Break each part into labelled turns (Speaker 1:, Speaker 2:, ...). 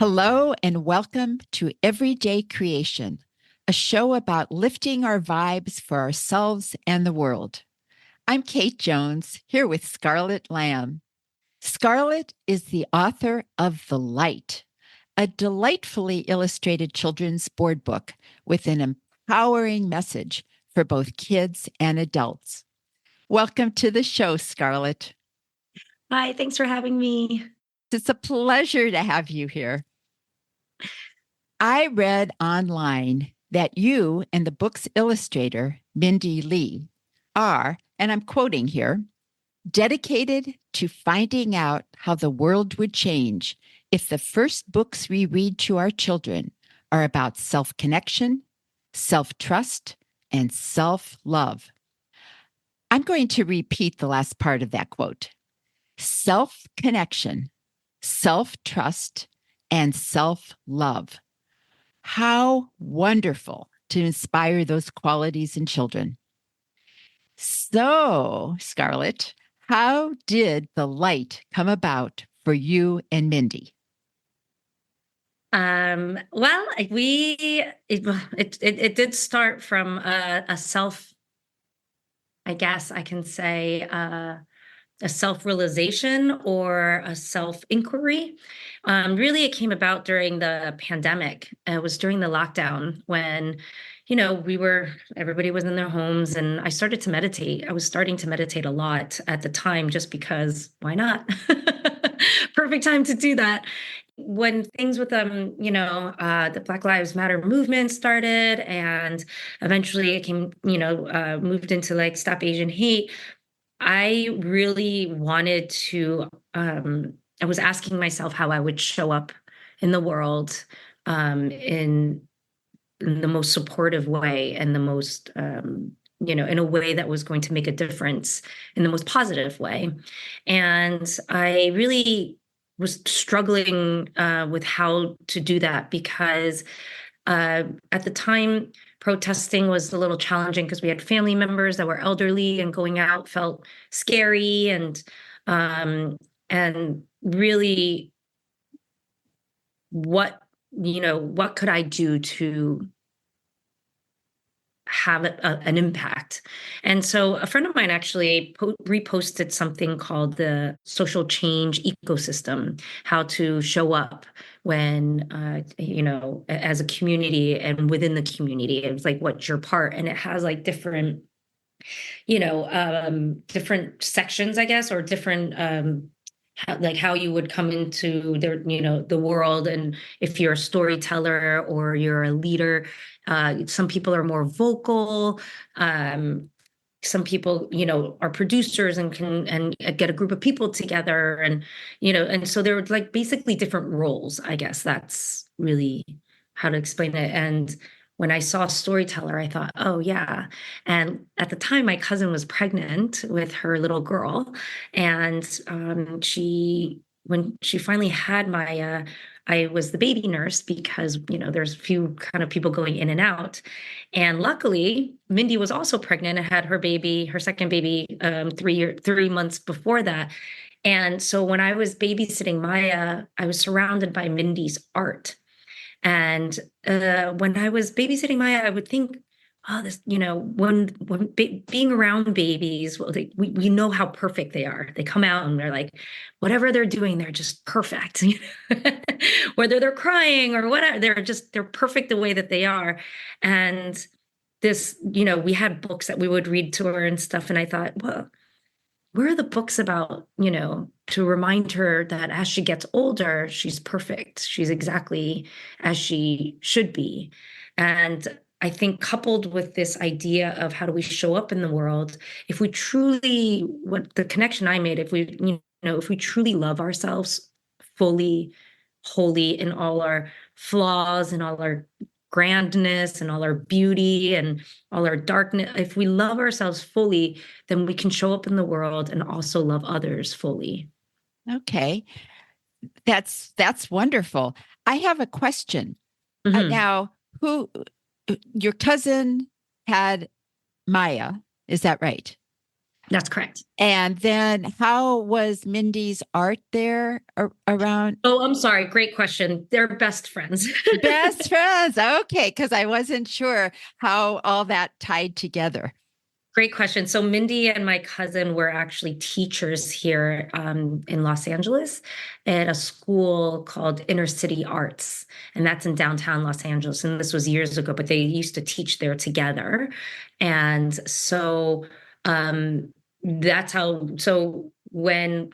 Speaker 1: Hello and welcome to Everyday Creation, a show about lifting our vibes for ourselves and the world. I'm Kate Jones, here with Scarlett Lamb. Scarlett is the author of The Light, a delightfully illustrated children's board book with an empowering message for both kids and adults. Welcome to the show, Scarlett.
Speaker 2: Hi, thanks for having me.
Speaker 1: It's a pleasure to have you here. I read online that you and the book's illustrator, Mindy Lee, are, and I'm quoting here, dedicated to finding out how the world would change if the first books we read to our children are about self-connection, self-trust, and self-love. I'm going to repeat the last part of that quote. Self-connection, self-trust, and self-love. How wonderful to inspire those qualities in children. So, Scarlett, how did the light come about for you and Mindy?
Speaker 2: Well, it did start from a self, I guess I can say, a self-realization or a self-inquiry. Really, it came about during the pandemic. It was during the lockdown when, everybody was in their homes, and I started to meditate. I was starting to meditate a lot at the time just because why not? Perfect time to do that. When things with the Black Lives Matter movement started, and eventually it came, moved into like Stop Asian Hate. I really wanted to, I was asking myself how I would show up in the world in the most supportive way and the most, in a way that was going to make a difference in the most positive way. And I really was struggling with how to do that because at the time, protesting was a little challenging because we had family members that were elderly, and going out felt scary, and really what could I do to have an impact. And so a friend of mine actually reposted something called the social change ecosystem, how to show up when, as a community and within the community. It was like, what's your part? And it has like different, different sections, I guess, or different, how you would come into the world, and if you're a storyteller or you're a leader. Some people are more vocal. Some people, are producers and can get a group of people together, and so there were like basically different roles. I guess that's really how to explain it. And when I saw storyteller, I thought, oh yeah. And at the time, my cousin was pregnant with her little girl, and when she finally had Maya, I was the baby nurse because, there's a few kind of people going in and out. And luckily, Mindy was also pregnant and had her baby, her second baby, 3 months before that. And so when I was babysitting Maya, I was surrounded by Mindy's art. And when I was babysitting Maya, I would think, oh, this, being around babies, well, we know how perfect they are. They come out and they're like, whatever they're doing, they're just perfect. Whether they're crying or whatever, they're perfect the way that they are. And this, we had books that we would read to her and stuff. And I thought, well, where are the books about, to remind her that as she gets older, she's perfect. She's exactly as she should be. And I think coupled with this idea of how do we show up in the world, if we truly, what the connection I made, if we truly love ourselves fully, wholly in all our flaws and all our grandness and all our beauty and all our darkness, if we love ourselves fully, then we can show up in the world and also love others fully.
Speaker 1: Okay, that's wonderful. I have a question.
Speaker 2: Mhm.
Speaker 1: Now, who your cousin had Maya, is that right?
Speaker 2: That's correct.
Speaker 1: And then how was Mindy's art there around?
Speaker 2: Oh, I'm sorry. Great question. They're best friends.
Speaker 1: Best friends. Okay, because I wasn't sure how all that tied together.
Speaker 2: Great question. So Mindy and my cousin were actually teachers here in Los Angeles at a school called Inner City Arts, and that's in downtown Los Angeles. And this was years ago, but they used to teach there together. And so that's how. So when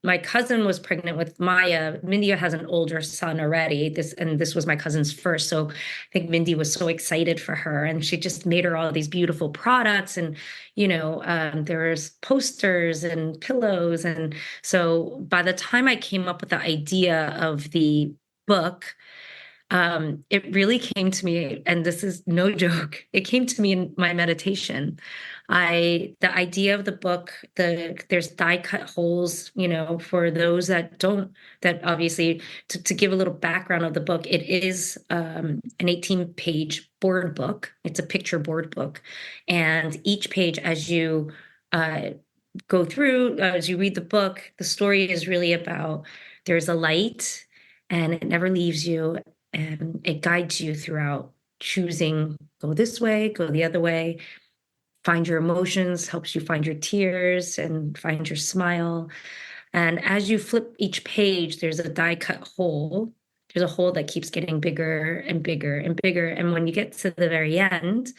Speaker 2: my cousin was pregnant with Maya. Mindy has an older son already. This was my cousin's first. So I think Mindy was so excited for her, and she just made her all these beautiful products. And there was posters and pillows. And so by the time I came up with the idea of the book, it really came to me, and this is no joke, it came to me in my meditation. The idea of the book, there's die cut holes, for those that don't, that obviously, to give a little background of the book, it is an 18-page board book. It's a picture board book. And each page, as you go through, as you read the book, the story is really about there's a light and it never leaves you, and it guides you throughout choosing, go this way, go the other way, find your emotions, helps you find your tears and find your smile. And as you flip each page, there's a die cut hole. There's a hole that keeps getting bigger and bigger and bigger. And when you get to the very end,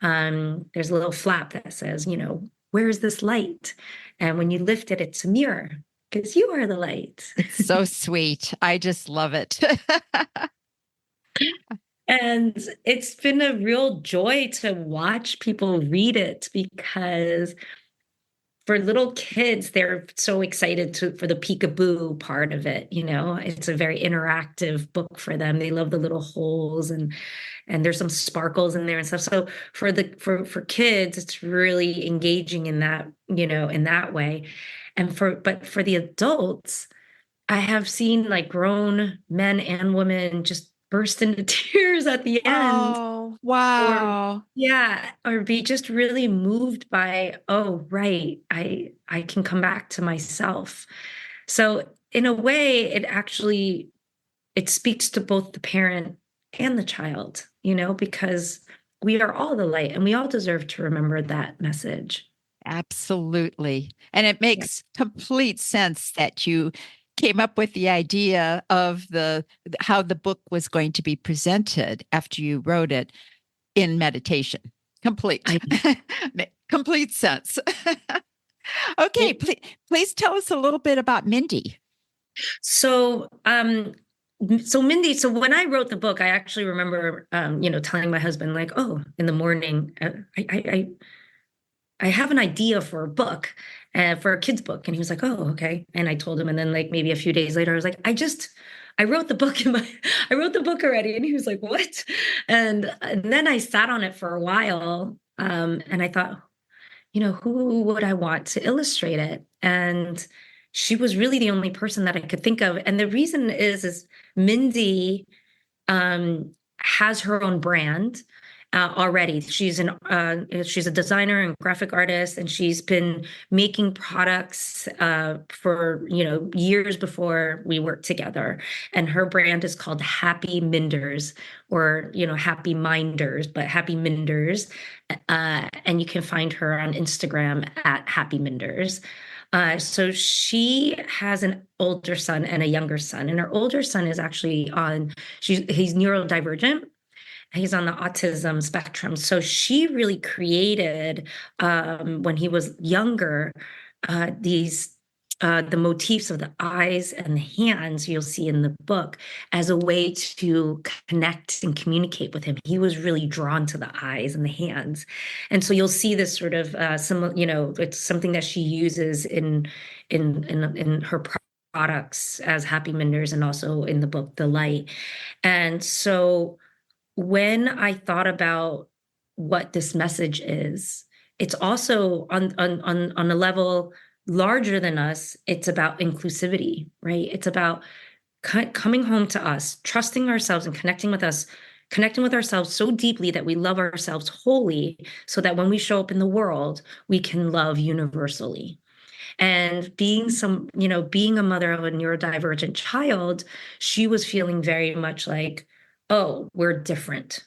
Speaker 2: there's a little flap that says, where's this light? And when you lift it, it's a mirror because you are the light.
Speaker 1: It's so sweet. I just love it.
Speaker 2: And it's been a real joy to watch people read it, because for little kids, they're so excited for the peekaboo part of it. It's a very interactive book for them. They love the little holes, and there's some sparkles in there and stuff. So for kids, it's really engaging in that, in that way. But for the adults, I have seen like grown men and women just burst into tears at the end,
Speaker 1: Oh,
Speaker 2: or
Speaker 1: wow.
Speaker 2: yeah, or be just really moved by, oh, right, I can come back to myself. So in a way, it speaks to both the parent and the child, because we are all the light and we all deserve to remember that message.
Speaker 1: Absolutely. And it
Speaker 2: Yeah.
Speaker 1: makes complete sense that you came up with the idea of the how the book was going to be presented after you wrote it in meditation. Complete.
Speaker 2: I
Speaker 1: Complete sense. Okay,
Speaker 2: it,
Speaker 1: please tell us a little bit about Mindy.
Speaker 2: so Mindy, so when I wrote the book, I actually remember telling my husband, like, oh, in the morning, I have an idea for a book, for a kid's book. And he was like, oh, okay. And I told him, and then like maybe a few days later, I was like, I wrote the book I wrote the book already. And he was like, what? And then I sat on it for a while. And I thought, who would I want to illustrate it? And she was really the only person that I could think of. And the reason is Mindy has her own brand already. She's a designer and graphic artist, and she's been making products for years before we worked together. And her brand is called Happy Minders, or Happy Minders, but Happy Minders. And you can find her on Instagram at Happy Minders. So she has an older son and a younger son, and her older son is actually he's neurodivergent. He's on the autism spectrum. So she really created, when he was younger, the motifs of the eyes and the hands you'll see in the book as a way to connect and communicate with him. He was really drawn to the eyes and the hands. And so you'll see this sort of it's something that she uses in her products as Happy Minders, and also in the book, The Light. And so when I thought about what this message is, it's also on a level larger than us. It's about inclusivity, right? It's about coming home to us, trusting ourselves and connecting with us, connecting with ourselves so deeply that we love ourselves wholly, so that when we show up in the world, we can love universally. And being a mother of a neurodivergent child, she was feeling very much like, oh, we're different.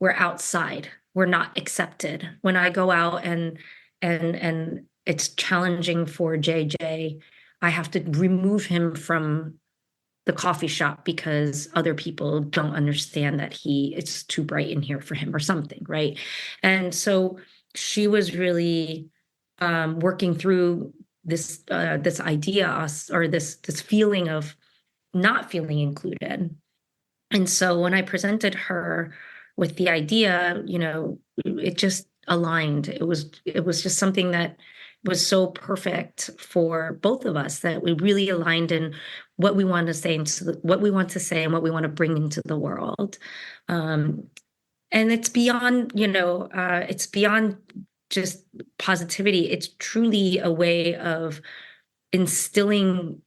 Speaker 2: We're outside. We're not accepted. When I go out and it's challenging for JJ, I have to remove him from the coffee shop because other people don't understand that it's too bright in here for him or something, right? And so she was really working through this idea, or this feeling of not feeling included. And so when I presented her with the idea, it just aligned. It was just something that was so perfect for both of us, that we really aligned in what we want to say, what we want to say, and what we want to bring into the world. Um, and it's beyond just positivity. It's truly a way of instilling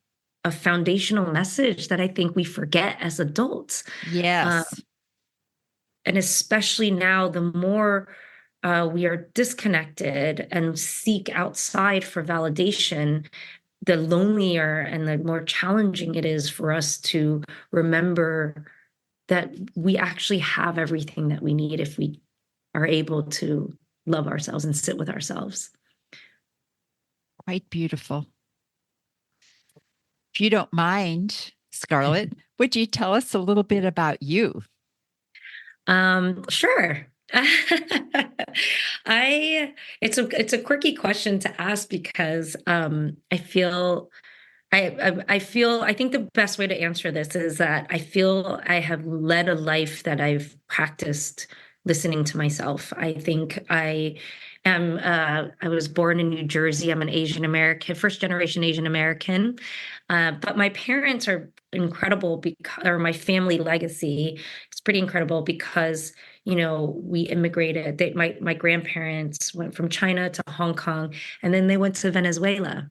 Speaker 2: a foundational message that I think we forget as adults. Uh,
Speaker 1: Yes.
Speaker 2: and especially now, the more we are disconnected and seek outside for validation, the lonelier and the more challenging it is for us to remember that we actually have everything that we need if we are able to love ourselves and sit with ourselves.
Speaker 1: Quite beautiful. If you don't mind, Scarlett, would you tell us a little bit about you?
Speaker 2: Sure. I it's a quirky question to ask because I think the best way to answer this is that I feel I have led a life that I've practiced listening to myself. I think I was born in New Jersey. I'm an Asian American, first generation Asian American. But my parents are incredible or my family legacy is pretty incredible because, we immigrated. My grandparents went from China to Hong Kong, and then they went to Venezuela.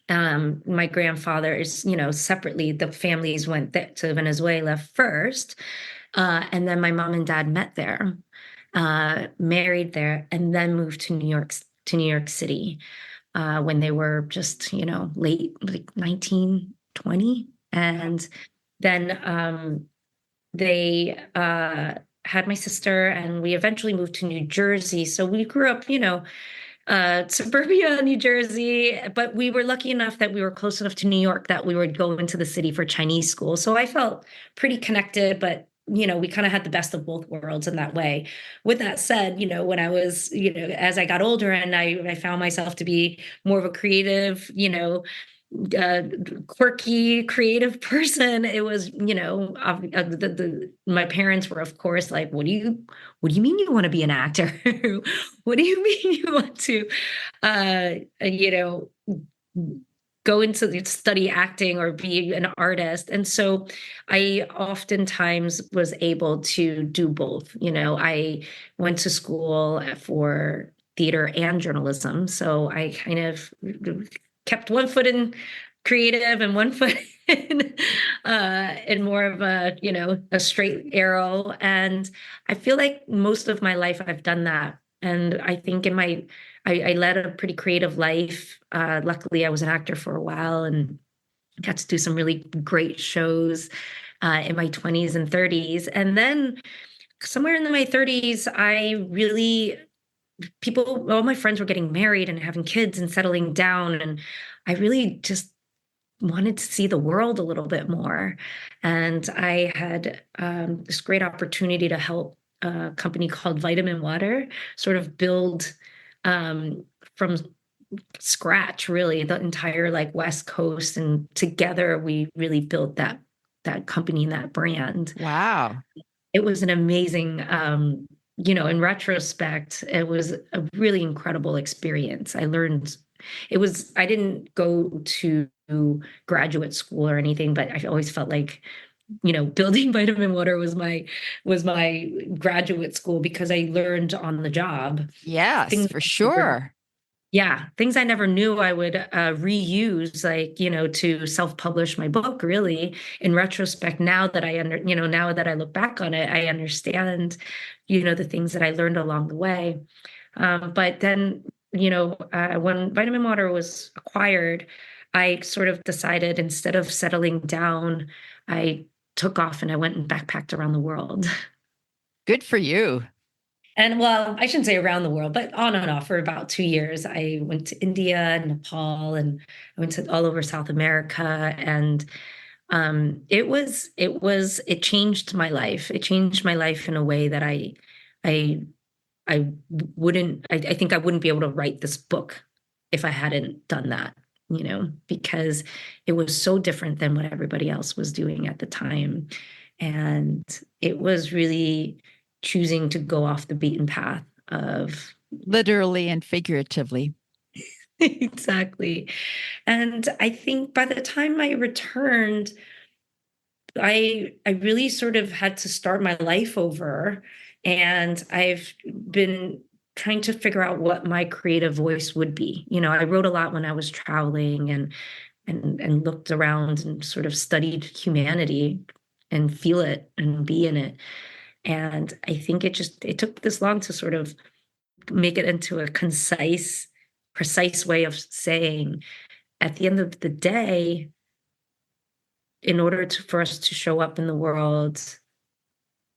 Speaker 2: My grandfather is, separately, the families went to Venezuela first. And then my mom and dad met there, married there, and then moved to New York City, when they were just, late, like 1920. And then they had my sister, and we eventually moved to New Jersey. So we grew up, suburbia, New Jersey, but we were lucky enough that we were close enough to New York that we would go into the city for Chinese school. So I felt pretty connected, but we kind of had the best of both worlds in that way. With that said, when I was, as I got older and I found myself to be more of a creative, uh, quirky, creative person, it was, my parents were, of course, like, what do you mean you want to be an actor? What do you mean you want to, you know, go into study acting or be an artist? And so I oftentimes was able to do both. I went to school for theater and journalism. So I kind of kept one foot in creative and one foot in more of a straight arrow. And I feel like most of my life I've done that. And I think I led a pretty creative life. Luckily, I was an actor for a while and got to do some really great shows in my 20s and 30s. And then somewhere in my 30s, all my friends were getting married and having kids and settling down. And I really just wanted to see the world a little bit more. And I had this great opportunity to help a company called Vitamin Water sort of build from scratch, really, the entire West Coast. And together we really built that company and that brand.
Speaker 1: Wow.
Speaker 2: It was an amazing, in retrospect, it was a really incredible experience. I didn't go to graduate school or anything, but I always felt like, building Vitamin Water was my graduate school because I learned on the job
Speaker 1: Yes,
Speaker 2: things
Speaker 1: for
Speaker 2: I never
Speaker 1: sure.
Speaker 2: Yeah, things I never knew I would reuse, like, to self-publish my book, really. In retrospect, now that I look back on it, I understand, the things that I learned along the way. But then, when Vitamin Water was acquired, I sort of decided instead of settling down, I took off and I went and backpacked around the world.
Speaker 1: Good for you.
Speaker 2: And well, I shouldn't say around the world, but on and off for about 2 years. I went to India, Nepal, and I went to all over South America. And it changed my life. It changed my life in a way that I, I I think I wouldn't be able to write this book if I hadn't done that, because it was so different than what everybody else was doing at the time. And it was really choosing to go off the beaten path of
Speaker 1: Literally and figuratively.
Speaker 2: exactly. And I think by the time I returned, I really sort of had to start my life over, and I've been trying to figure out what my creative voice would be. I wrote a lot when I was traveling and looked around and sort of studied humanity and feel it and be in it. And I think it took this long to sort of make it into a concise, precise way of saying, at the end of the day, in order for us to show up in the world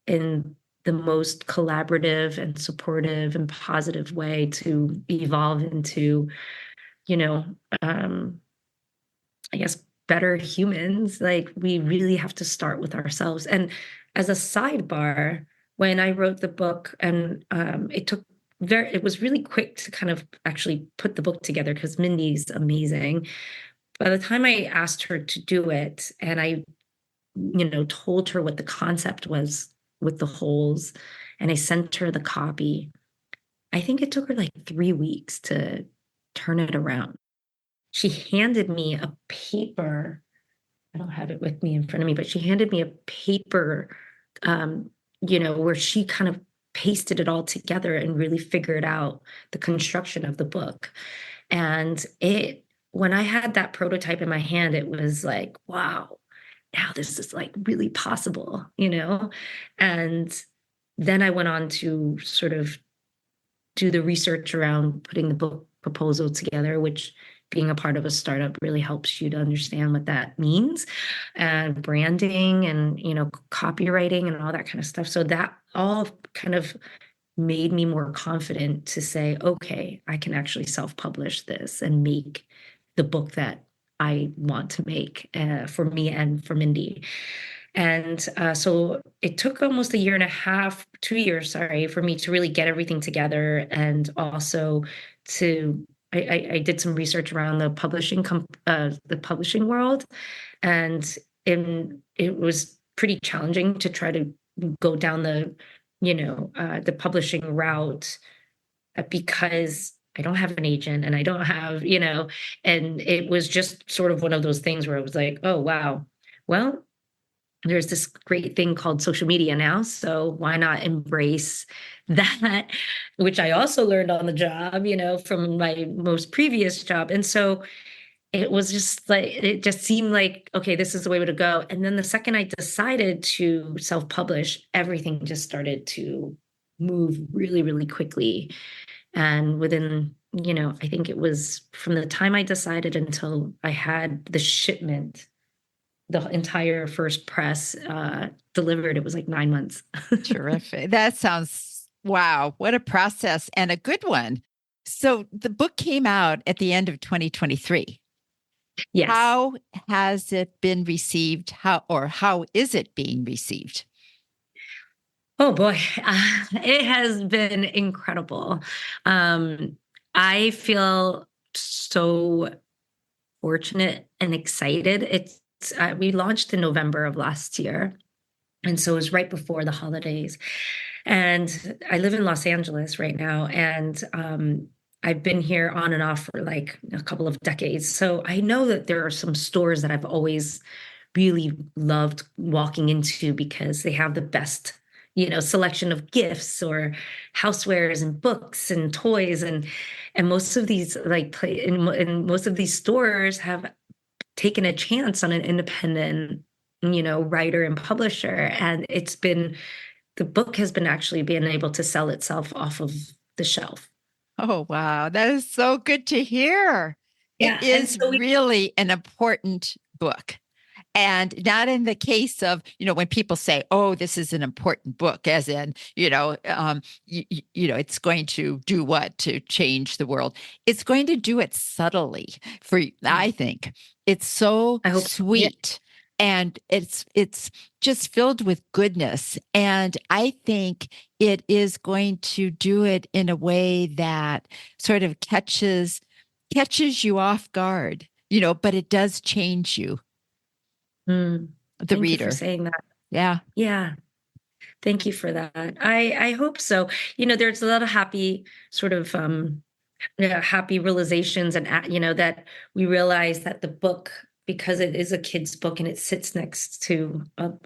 Speaker 2: in the most collaborative and supportive and positive way to evolve into, you know, um, I guess better humans, like we really have to start with ourselves. And as a sidebar, when I wrote the book, and it was really quick to kind of actually put the book together because Mindy's amazing. By the time I asked her to do it, and I told her what the concept was with the holes, and I sent her the copy. I think it took her like 3 weeks to turn it around. She handed me a paper. I don't have it with me in front of me, but she handed me a paper, where she kind of pasted it all together and really figured out the construction of the book. And when I had that prototype in my hand, it was like, wow, now this is like really possible. And then I went on to sort of do the research around putting the book proposal together, which being a part of a startup really helps you to understand what that means, and branding and, copywriting and all that kind of stuff. So that all kind of made me more confident to say, okay, I can actually self-publish this and make the book that I want to make for me and for Mindy. And so it took almost a year and a half, 2 years, sorry, for me to really get everything together. And also I did some research around the publishing world, and it was pretty challenging to try to go down the publishing route, because I don't have an agent and I don't have, and it was just sort of one of those things where it was like, oh, wow, well, there's this great thing called social media now. So why not embrace that, which I also learned on the job, from my most previous job. And so it just seemed like, okay, this is the way to go. And then the second I decided to self-publish, everything just started to move really, really quickly. And within, I think it was from the time I decided until I had the shipment, the entire first press delivered, it was like 9 months.
Speaker 1: Terrific. That sounds, wow, what a process and a good one. So the book came out at the end of 2023.
Speaker 2: Yes.
Speaker 1: How has it been received? How is it being received?
Speaker 2: Oh boy, it has been incredible. I feel so fortunate and excited. We launched in November of last year, and so it was right before the holidays. And I live in Los Angeles right now, and I've been here on and off for like a couple of decades. So I know that there are some stores that I've always really loved walking into because they have the best, selection of gifts or housewares and books and toys, and most of these and most of these stores have taken a chance on an independent writer and publisher, and the book has been actually being able to sell itself off of the shelf.
Speaker 1: Oh, wow. That is so good to hear. It
Speaker 2: Yeah, and
Speaker 1: is
Speaker 2: so we
Speaker 1: really an important book. And not in the case of, when people say, oh, this is an important book, as in, it's going to do what to change the world. It's going to do it subtly I think. It's so
Speaker 2: I hope. Yeah.
Speaker 1: sweet and it's just filled with goodness. And I think it is going to do it in a way that sort of catches you off guard, but it does change you, the
Speaker 2: Thank you for
Speaker 1: reader.
Speaker 2: saying that.
Speaker 1: Yeah.
Speaker 2: Yeah. Thank you for that. I hope so. There's a lot of happy sort of happy realizations, and that we realize that the book, because it is a kid's book and it sits next to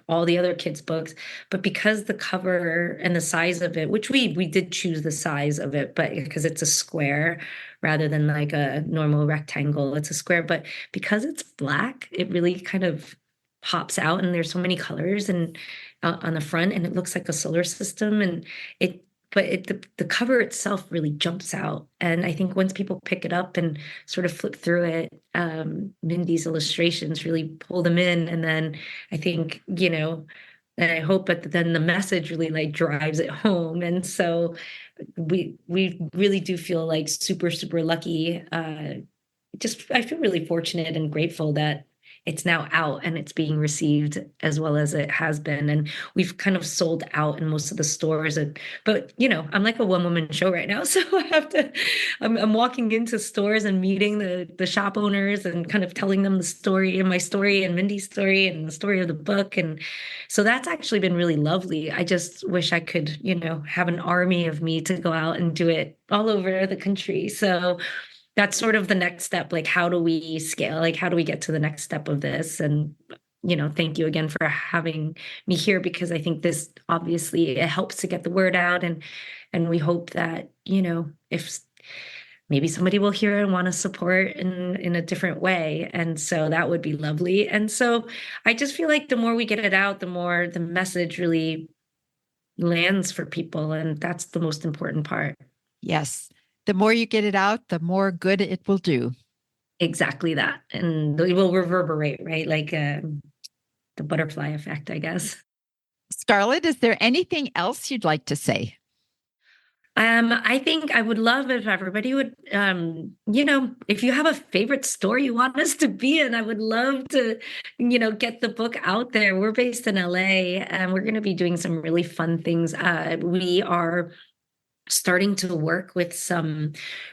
Speaker 2: all the other kids' books, but because the cover and the size of it, which we did choose the size of it, but because it's a square rather than like a normal rectangle, it's a square. But because it's black, it really kind of pops out, and there's so many colors and on the front, and it looks like a solar system, and it but the cover itself really jumps out. And I think once people pick it up and sort of flip through it, Mindy's illustrations really pull them in. And then I think, and I hope that then the message really like drives it home. And so we really do feel like super, super lucky. I feel really fortunate and grateful that it's now out and it's being received as well as it has been. And we've kind of sold out in most of the stores. But I'm like a one-woman show right now. So I'm walking into stores and meeting the shop owners and kind of telling them the story, and my story and Mindy's story and the story of the book. And so that's actually been really lovely. I just wish I could, have an army of me to go out and do it all over the country. So that's sort of the next step. Like, how do we scale? Like, how do we get to the next step of this? And, thank you again for having me here, because I think this obviously it helps to get the word out. And we hope that, if maybe somebody will hear and want to support in a different way. And so that would be lovely. And so I just feel like the more we get it out, the more the message really lands for people. And that's the most important part.
Speaker 1: Yes. The more you get it out, the more good it will do.
Speaker 2: Exactly that. And it will reverberate, right? Like the butterfly effect, I guess.
Speaker 1: Scarlett, is there anything else you'd like to say?
Speaker 2: I think I would love if everybody would, if you have a favorite store you want us to be in, I would love to, get the book out there. We're based in LA, and we're going to be doing some really fun things. We are starting to work with some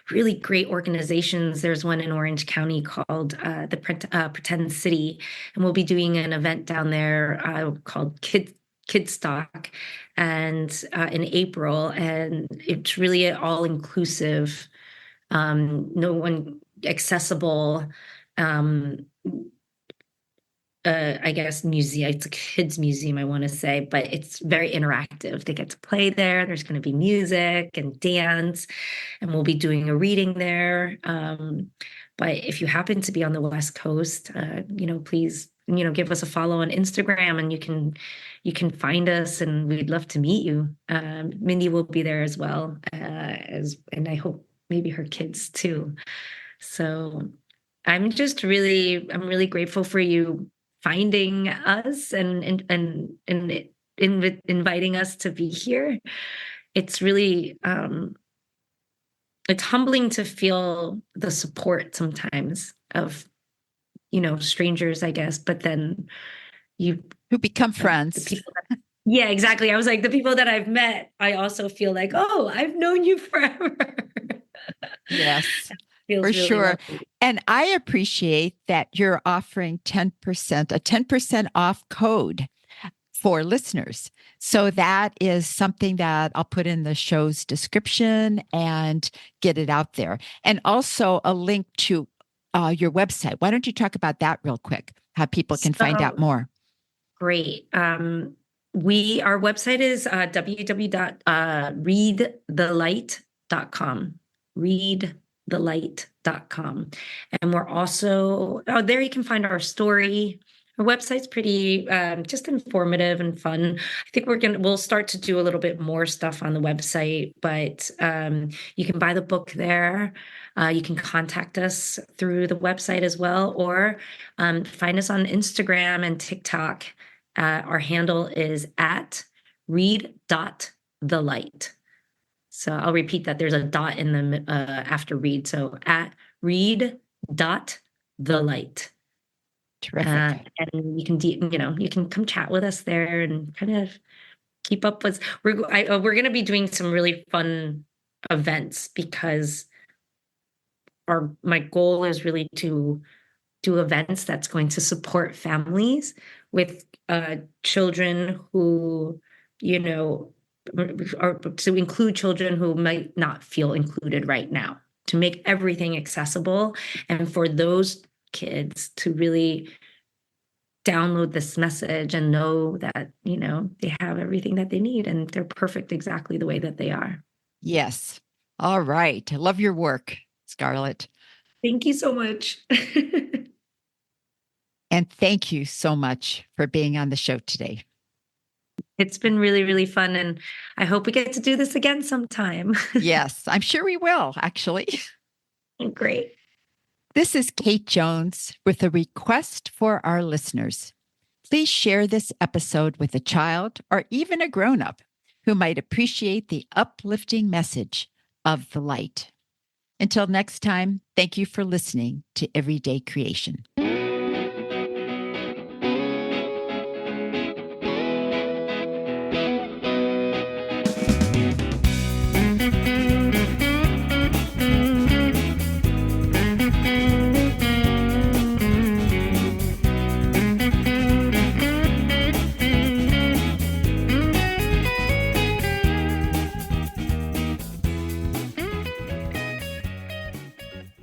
Speaker 2: really great organizations. There's one in Orange County called the Pretend City, and we'll be doing an event down there called Kidstock, and in April, and it's really all inclusive, no one accessible. I guess museum. It's a kids museum, I want to say, but it's very interactive. They get to play there. There's going to be music and dance, and we'll be doing a reading there. But if you happen to be on the West Coast, please, give us a follow on Instagram, and you can find us, and we'd love to meet you. Mindy will be there as well, and I hope maybe her kids too. So I'm really grateful for you finding us and inviting us to be here. It's really it's humbling to feel the support sometimes of strangers, I guess, but then you
Speaker 1: Who become
Speaker 2: the
Speaker 1: friends.
Speaker 2: people that, yeah, exactly. I was like, the people that I've met, I also feel like, oh, I've known you forever.
Speaker 1: Yes,
Speaker 2: Feels
Speaker 1: for
Speaker 2: really
Speaker 1: sure.
Speaker 2: lovely.
Speaker 1: And I appreciate that you're offering 10%, a 10% off code for listeners. So that is something that I'll put in the show's description and get it out there. And also a link to your website. Why don't you talk about that real quick? How people can find out
Speaker 2: So
Speaker 1: more?
Speaker 2: great. Our website is www.readthelight.com. Readthelight.com. And we're also, oh, there you can find our story. Our website's pretty just informative and fun. I think we'll start to do a little bit more stuff on the website, but you can buy the book there. You can contact us through the website as well, or find us on Instagram and TikTok. Our handle is at read.thelight. So I'll repeat that. There's a dot in the after read. So at read.thelight.
Speaker 1: Terrific.
Speaker 2: And you can, you can come chat with us there and kind of keep up with. We're going to be doing some really fun events because my goal is really to do events that's going to support families with children who, or to include children who might not feel included right now, to make everything accessible, and for those kids to really download this message and know that, they have everything that they need and they're perfect exactly the way that they are.
Speaker 1: Yes. All right. I love your work, Scarlett.
Speaker 2: Thank you so much.
Speaker 1: And thank you so much for being on the show today.
Speaker 2: It's been really, really fun. And I hope we get to do this again sometime.
Speaker 1: Yes, I'm sure we will, actually.
Speaker 2: Great.
Speaker 1: This is Kate Jones with a request for our listeners. Please share this episode with a child or even a grown-up who might appreciate the uplifting message of the light. Until next time, thank you for listening to Everyday Creation.